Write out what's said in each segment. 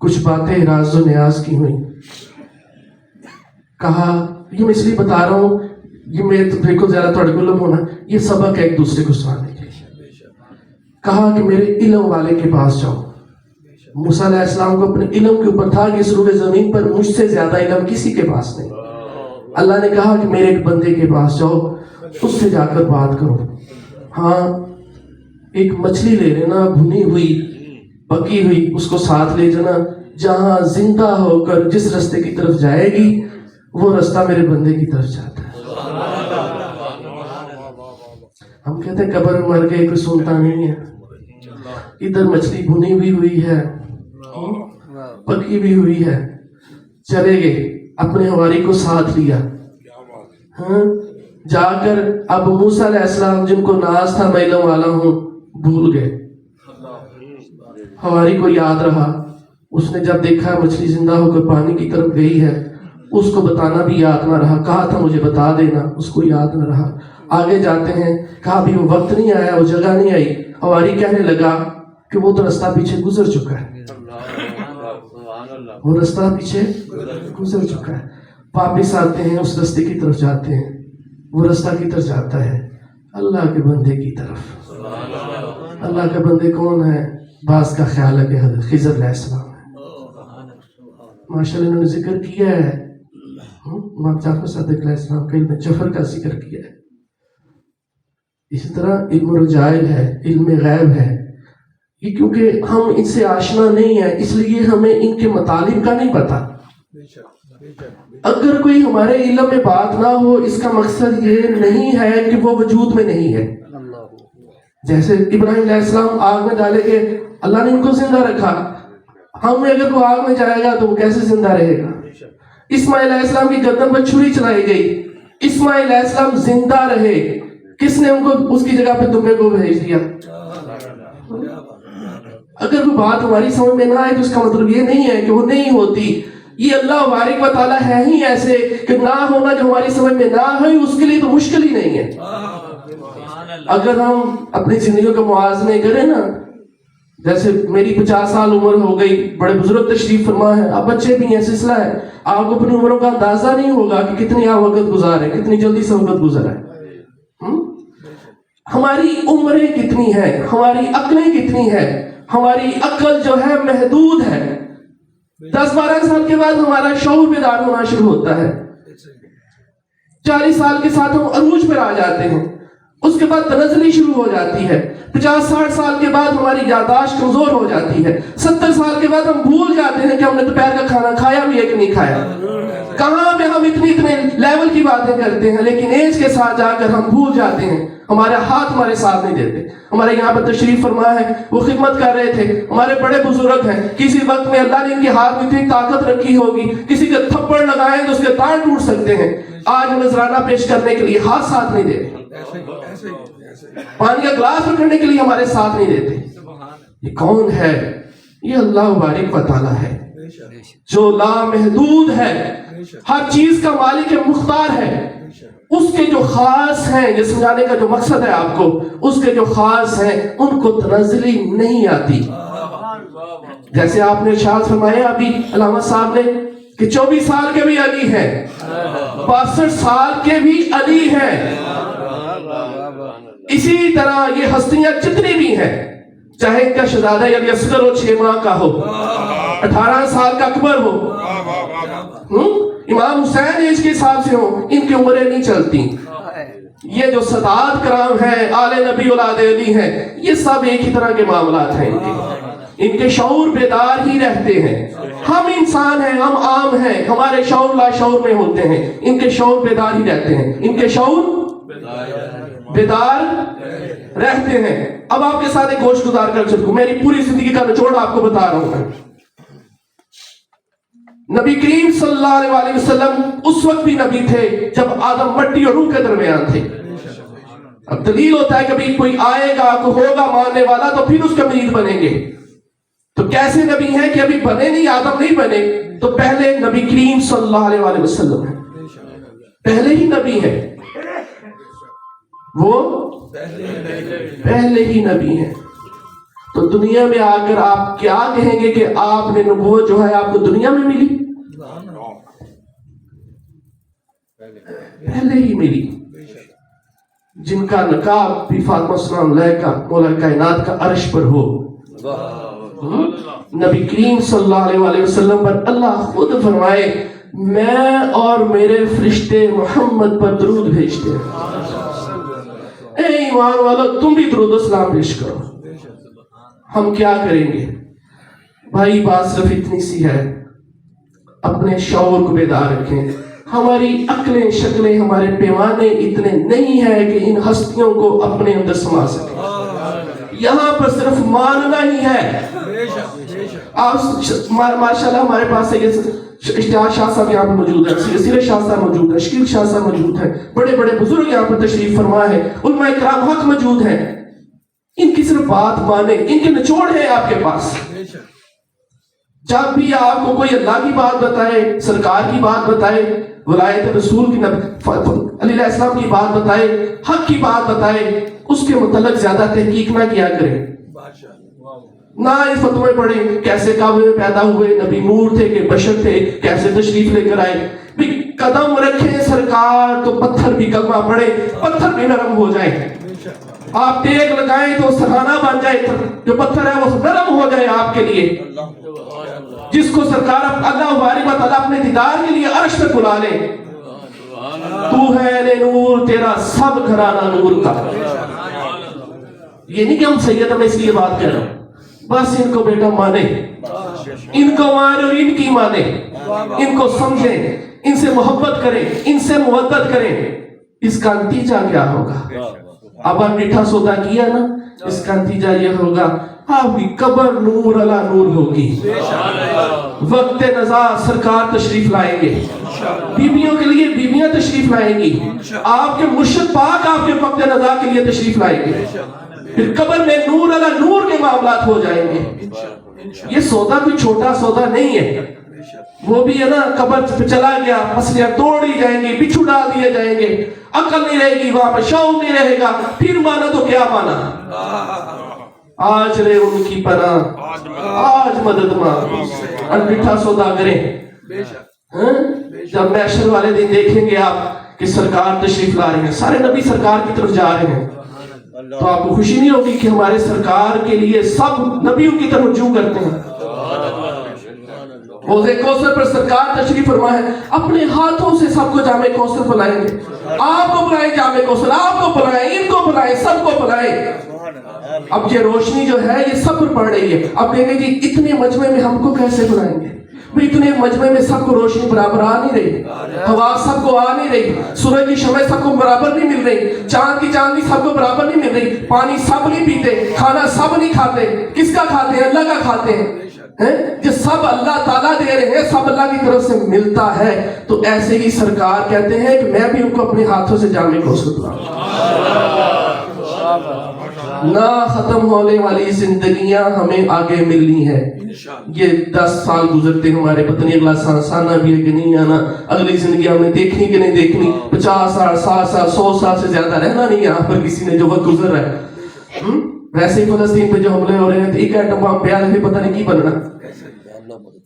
کچھ باتیں راز و نیاز کی ہوئی. کہا یہ میں اس لیے بتا رہا ہوں، یہ میں تو دیکھو ذرا تھوڑے گلم ہونا، یہ سبق ہے ایک دوسرے کو سنانے کے لیے. کہا کہ میرے علم والے کے پاس جاؤ. موسیٰ علیہ السلام کو اپنے علم کے اوپر تھا کہ اس روئے زمین پر مجھ سے زیادہ علم کسی کے پاس نہیں. اللہ نے کہا کہ میرے ایک بندے کے پاس جاؤ، اس سے جا کر بات کرو. ہاں ایک مچھلی لے لینا، بھنی ہوئی پکی ہوئی، اس کو ساتھ لے جانا. جہاں زندہ ہو کر جس رستے کی طرف جائے گی وہ رستہ میرے بندے کی طرف جاتا ہے. ہم کہتے ہیں قبر میں مر گئے کوئی سنتا نہیں ہے. ادھر مچھلی بھنی بھی ہوئی ہے، پکی بھی ہوئی ہے. چلے گئے، اپنے ہواری کو ساتھ لیا. ہاں جا کر اب موسیٰ علیہ السلام جن کو ناز تھا میں علم والا ہوں بھول گئے. ہواری کو یاد رہا. اس نے جب دیکھا مچھلی زندہ ہو کر پانی کی طرف گئی ہے، اس کو بتانا بھی یاد نہ رہا. کہا تھا مجھے بتا دینا، اس کو یاد نہ رہا. آگے جاتے ہیں، کہا ابھی وہ وقت نہیں آیا، وہ جگہ نہیں آئی. ہواری کہنے لگا کہ وہ تو رستہ پیچھے گزر چکا ہے، وہ رستہ پیچھے گزر چکا ہے. واپس آتے ہیں، اس رستے کی طرف جاتے ہیں. وہ رستہ کی طرف جاتا ہے اللہ کے بندے کی طرف. اللہ کے بندے کون ہے؟ بعض کا خیال ہے کہ حضرت خضر علیہ السلام ہے. ماشاءاللہ انہوں نے ذکر کیا ہے، امام جعفر صادق علیہ السلام کا علم جفر کا ذکر کیا ہے. اسی طرح علم رجائل ہے، علم غیب ہے. یہ کیونکہ ہم ان سے آشنا نہیں ہیں اس لیے ہمیں ان کے مطالب کا نہیں پتا. اگر کوئی ہمارے علم میں بات نہ ہو اس کا مقصد یہ نہیں ہے کہ وہ وجود میں نہیں ہے. جیسے ابراہیم علیہ السلام آگ میں ڈالے گئے، اللہ نے ان کو زندہ رکھا. ہم میں اگر وہ آگ میں جائے گا تو وہ کیسے زندہ رہے گا؟ اسماعیل علیہ السلام کی گردن پر چھری چلائی گئی، اسماعیل علیہ السلام زندہ رہے. کس نے ان کو اس کی جگہ پہ دمبے کو بھیج دیا؟ اگر کوئی بات ہماری سمجھ میں نہ آئے تو اس کا مطلب یہ نہیں ہے کہ وہ نہیں ہوتی. یہ اللہ بارک و تعالیٰ ہے ہی ایسے کہ نہ ہونا جو ہماری سمجھ میں نہ آئے اس کے لیے تو مشکل ہی نہیں ہے. اگر ہم اپنی زندگیوں کا موازنے کریں نا، جیسے میری 50 سال عمر ہو گئی، بڑے بزرگ تشریف فرما ہے، اب بچے بھی ہیں، سلسلہ ہے. آپ کو اپنی عمروں کا اندازہ نہیں ہوگا کہ کتنی آپ وقت گزارے، کتنی جلدی سے وقت گزرا ہے. ہماری عمریں کتنی ہیں، ہماری عقلیں کتنی ہیں. ہماری عقل جو ہے محدود ہے. 10-12 سال کے بعد ہمارا شعور بیدار ہونا شروع ہوتا ہے. 40 سال کے ساتھ ہم عروج پر آ جاتے ہیں، اس کے بعد تنزلی شروع ہو جاتی ہے. 50-60 سال کے بعد ہماری یادداشت کمزور ہو جاتی ہے. 70 سال کے بعد ہم بھول جاتے ہیں کہ ہم نے دوپہر کا کھانا کھایا بھی ہے کہ نہیں کھایا. کہاں پہ ہم اتنے لیول کی باتیں کرتے ہیں، لیکن ایج کے ساتھ جا کر ہم بھول جاتے ہیں. ہمارے ہاتھ ہمارے ساتھ نہیں دیتے. ہمارے یہاں پر تشریف فرما ہے، وہ خدمت کر رہے تھے، ہمارے بڑے بزرگ ہیں. کسی وقت میں اللہ نے ان کے ہاتھ میں اتنی طاقت رکھی ہوگی، کسی کے تھپڑ لگائیں تو اس کے تار ٹوٹ سکتے ہیں. آج نذرانہ پیش کرنے کے لیے ہاتھ ساتھ نہیں دیتے، پانی کا گلاس پکڑنے کے لیے ہمارے ساتھ نہیں دیتے. یہ کون ہے؟ یہ اللہ بارک و تعالیٰ ہے جو لامحدود ہے، ہر چیز کا مالک مختار ہے. اس کے جو خاص ہیں، یہ سمجھانے کا جو مقصد ہے آپ کو، اس کے جو خاص ہیں ان کو تنزلی نہیں آتی. جیسے آپ نے ارشاد فرمایا ابھی علامہ صاحب نے کہ 24 سال کے بھی علی ہیں، 62 سال کے بھی علی ہیں. اسی طرح یہ ہستیاں جتنی بھی ہیں، چاہے ان کا شہزادہ علی اصغر ہو 6 ماہ کا ہو، 18 سال کا اکبر ہو، امام حسین ایج کے حساب سے ہوں، ان کی عمریں نہیں چلتی. یہ جو سادات کرام ہیں، آل نبی اولاد علی ہیں، یہ سب ایک ہی طرح کے معاملات ہیں. ان کے شعور بیدار ہی رہتے ہیں. ہم انسان ہیں، ہم عام ہیں، ہمارے شعور لا شعور میں ہوتے ہیں. ان کے شعور بیدار ہی رہتے ہیں، ان کے شعور بیدار رہتے ہیں. اب آپ کے ساتھ ایک گوشت گزار کر چلوں، میری پوری زندگی کا نچوڑ آپ کو بتا رہا ہوں. نبی کریم صلی اللہ علیہ وسلم اس وقت بھی نبی تھے جب آدم مٹی اور روح کے درمیان تھے. اب دلیل ہوتا ہے کبھی کوئی آئے گا، کوئی ہوگا ماننے والا تو پھر اس کے مرید بنیں گے. تو کیسے نبی ہیں کہ ابھی بنے نہیں، آدم نہیں بنے، تو پہلے نبی کریم صلی اللہ علیہ وسلم ہے، پہلے ہی نبی ہے، وہ پہلے ہی نبی ہیں. تو دنیا میں آ کر آپ کیا کہیں گے کہ آپ نے نبوت جو ہے آپ کو دنیا میں ملی؟ پہلے ہی ملی. جن کا نقاب بھی فاطمہ السلام علیہ کا مولا کائنات کا عرش پر ہو. نبی کریم صلی اللہ علیہ وآلہ وسلم پر اللہ خود فرمائے میں اور میرے فرشتے محمد پر درود بھیجتے ہیں. اے ایمان والو تم بھی درود و سلام پیش کرو. ہم کیا کریں گے بھائی؟ بات صرف اتنی سی ہے، اپنے شعور کو بیدار رکھیں. ہماری عقلیں شکلیں ہمارے پیمانے اتنے نہیں ہیں کہ ان ہستیوں کو اپنے اندر سما سکیں. یہاں پر صرف ماننا ہی ہے. ماشاءاللہ ہمارے پاس اشتیاق شاہ صاحب یہاں پر موجود ہے، سیر شاہ صاحب موجود ہے، شکیل شاہ صاحب موجود ہیں، بڑے بڑے بزرگ یہاں پر تشریف فرما ہے، علماء کرام حق موجود ہیں. ان کی صرف بات مانے، ان کے نچوڑ ہے آپ کے پاس. جب بھی آپ کو کوئی اللہ کی بات بتائے، سرکار کی بات بتائے، ولایت رسول کی علی علیہ السلام کی بات بتائے، حق کی بات بتائے، اس کے متعلق زیادہ تحقیق نہ کیا کریں. نہ اس فتوے پڑھیں کیسے کعبے میں پیدا ہوئے، نبی نور تھے کہ بشر تھے، کیسے تشریف لے کر آئے. قدم رکھیں سرکار تو پتھر بھی کلمہ پڑھے، پتھر بھی نرم ہو جائیں. آپ ٹیک لگائیں تو سہانا بن جائے، جو پتھر ہے وہ نرم ہو جائے آپ کے لیے. جس کو سرکار اللہ باری و تعالیٰ اپنے دیدار کے لیے عرش پہ بلا لے. تو ہے نور تیرا سب گھرانہ نور کا. یہ نہیں کہ ہم سید ہمیں اس لیے بات کر رہے ہیں، بس ان کو بیٹا مانے، ان کو مانے اور ان کی مانے، ان کو سمجھیں، ان سے محبت کریں، ان سے محبت کریں. اس کا نتیجہ کیا ہوگا؟ اب آپ میٹھا سودا کیا نا، اس کا نتیجہ یہ ہوگا آپ کی قبر نور علی نور ہوگی. وقت نزا سرکار تشریف لائیں گے، بیویوں کے لیے بیویاں تشریف لائیں گی، آپ کے مرشد پاک آپ کے وقت نزا کے لیے تشریف لائیں گے. پھر قبر میں نور علی نور کے معاملات ہو جائیں گے. یہ سودا کوئی چھوٹا سودا نہیں ہے. وہ بھی ہے نا، قبر پہ چلا گیا، پسلیاں توڑی جائیں گی، بچھو ڈال دیے جائیں گے، عقل نہیں رہے گی، وہاں پہ شعور نہیں رہے گا. پھر مانا تو کیا مانا؟ آج رہے ان کی پناہ، آج مدد مانگ، انٹھا سودا کریں. جب محشر والے دن دیکھیں گے آپ کہ سرکار تشریف لا رہے ہیں، سارے نبی سرکار کی طرف جا رہے ہیں، تو آپ کو خوشی نہیں ہوگی کہ ہمارے سرکار کے لیے سب نبیوں کی طرف رجوع کرتے ہیں. حوض کوثر پر سرکار تشریف فرما ہے، اپنے ہاتھوں سے سب کو جامع کوثر پلائیں گے. آپ کو پلائیں جامع کوثر، آپ کو پلائیں، ان کو پلائیں، سب کو پلائیں. اب یہ روشنی جو ہے یہ سب پر پڑ رہی ہے. اب کہیں گے جی اتنے مجمع میں ہم کو کیسے بلائیں گے؟ اتنے مجمع میں سب کو روشنی برابر آ نہیں رہی، ہوا سب کو آ نہیں رہی، سورج کی شمع سب کو برابر نہیں مل رہی، چاند کی چاندنی سب کو برابر نہیں مل رہی، پانی سب نہیں پیتے، کھانا سب نہیں کھاتے. کس کا کھاتے ہیں؟ اللہ کا کھاتے ہیں. جو سب اللہ تعالیٰ دے رہے ہیں، سب اللہ کی طرف سے ملتا ہے. تو ایسے ہی سرکار کہتے ہیں کہ میں بھی ان کو اپنے ہاتھوں سے جامع کوثر پلاؤں. نہ ختم ہونے والی زندگیاں ہمیں آگے ملنی ہے. یہ 10 سال گزرتے ہمارے، پتہ نہیں اگلا سال آنا بھی ہے کہ نہیں آنا، اگلی زندگی ہم نے دیکھنی کہ نہیں دیکھنی. 50 سال 60 سال 100 سال سے زیادہ رہنا نہیں یہاں پر کسی نے جو وقت گزر رہا ہے. ویسے ہی فلسطین پہ جو حملے ہو رہے ہیں تو ایک ایٹم بم پہ آدمی پتہ نہیں کی بننا.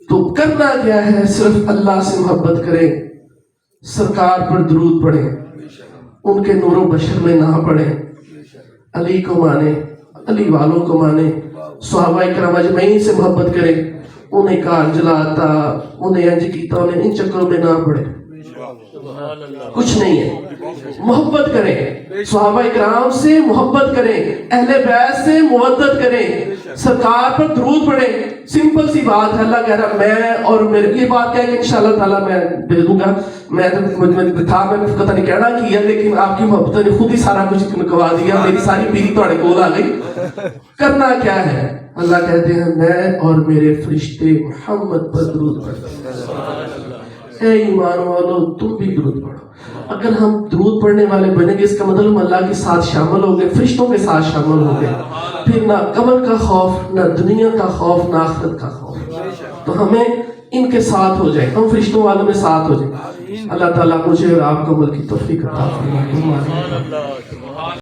تو کرنا کیا ہے؟ صرف اللہ سے محبت کریں، سرکار پر درود پڑھیں، ان کے نور و بشر میں نہ پڑھیں، علی کو مانے، علی والوں کو مانے، صحابہ کرام اجمعین سے محبت کریں. انہیں کار جلاتا، انہیں انج کیتا، انہیں ان چکروں میں نہ پڑے. کچھ نہیں ہے. محبت کریں، صحابہ کرام سے محبت کریں، اہل بیت سے محبت کریں، سرکار پر درود پڑھیں. سمپل سی بات ہے. اللہ کہہ رہا میں اور میرے، یہ بات کہہ کہ انشاءاللہ تعالیٰ میں بھیج دوں گا. میں تھا میں پتہ نہیں کہنا کیا، لیکن آپ کی محبت نے خود ہی سارا کچھ نکوا دیا. میری ساری پیری تھوڑے کول آ گئی. کرنا کیا ہے؟ اللہ کہتے ہیں میں اور میرے فرشتے محمد پر درود پڑھتے ہیں. اے ایمان والو تم بھی درود پڑھو. اگر ہم درود پڑھنے والے بنیں گے، اس کا مطلب ہم اللہ کے ساتھ شامل ہو گئے، فرشتوں کے ساتھ شامل ہو گئے. پھر نہ قبر کا خوف، نہ دنیا کا خوف، نہ آخرت کا خوف. تو ہمیں ان کے ساتھ ہو جائے، ہم فرشتوں والوں میں ساتھ ہو جائیں. اللہ تعالیٰ مجھے اور آپ کو عمل کی توفیق عطا فرمائے.